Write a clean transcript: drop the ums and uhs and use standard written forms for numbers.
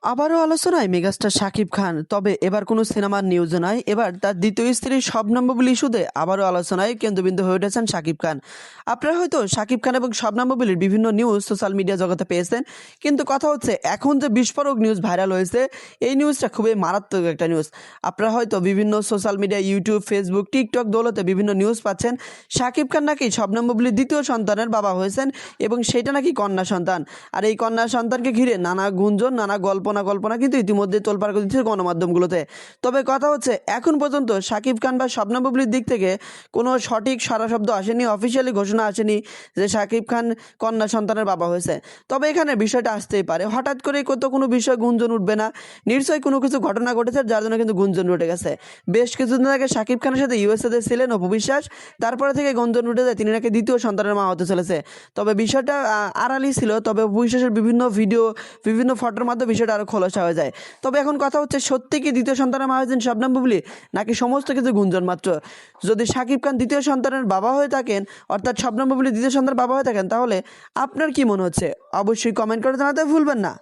আবারও আলোচনায় মেগাস্টার শাকিব খান। তবে এবার কোনো সিনেমার নিউজ নয়, এবার তার দ্বিতীয় স্ত্রী শবনম বুবলি ইস্যুতে আবারও আলোচনায় কেন্দ্রবিন্দু হয়ে উঠেছেন শাকিব খান। আপনারা হয়তো শাকিব খান এবং শবনম বুবলির বিভিন্ন নিউজ সোশ্যাল মিডিয়া জগতে পেয়েছেন, কিন্তু কথা হচ্ছে এখন যে বিস্ফোরক নিউজ ভাইরাল হয়েছে, এই নিউজটা খুবই মারাত্মক একটা নিউজ। আপনারা হয়তো বিভিন্ন social media, YouTube, Facebook, TikTok দৌলতে বিভিন্ন নিউজ পাচ্ছেন শাকিব খান নাকি শবনম বুবলির দ্বিতীয় সন্তানের বাবা হয়েছেন এবং সেটা নাকি কন্যা সন্তান। আর এই কন্যা সন্তানকে ঘিরে নানা গুঞ্জন, নানা কল্পনা কিন্তু ইতিমধ্যে তোলপাড় করে দিচ্ছে গণমাধ্যমগুলোতে। তবে কথা হচ্ছে এখন পর্যন্ত শাকিব খান বা শবনম বুবলির দিক থেকে কোনো সঠিক সারা শব্দ আসেনি, অফিসিয়ালি ঘোষণা আসেনি যে শাকিব খান কন্যা সন্তানের বাবা হয়েছে। তবে এখানে বিষয়টা আসতেই পারে, হঠাৎ করে কত কোনো বিষয় গুঞ্জন উঠবে না, নিশ্চয়ই কোনো কিছু ঘটনা ঘটেছে যার জন্য কিন্তু গুঞ্জন উঠে গেছে। বেশ কিছুদিন আগে শাকিব খানের সাথে ইউএসএতে ছিলেন অপু বিশ্বাস, তারপরে থেকে গুঞ্জন উঠে যায় তিনি নাকি দ্বিতীয় সন্তানের মা হতে চলেছে। তবে বিষয়টা আড়ালই ছিল, তবে অপু বিশ্বাসের বিভিন্ন ভিডিও, বিভিন্ন ফটোর মাধ্যমে বিষয়টা আরও খোলাসা হয়ে যায়। তবে এখন কথা হচ্ছে সত্যি কি দ্বিতীয় সন্তানের মা হয়েছেন শবনম বুবলি, নাকি সমস্ত কিছু গুঞ্জন মাত্র? যদি শাকিব খান দ্বিতীয় সন্তানের বাবা হয়ে থাকেন, অর্থাৎ শবনম বুবলি দ্বিতীয় সন্তানের বাবা হয়ে থাকেন, তাহলে আপনার কি মনে হচ্ছে অবশ্যই কমেন্ট করে জানাতে ভুলবেন না।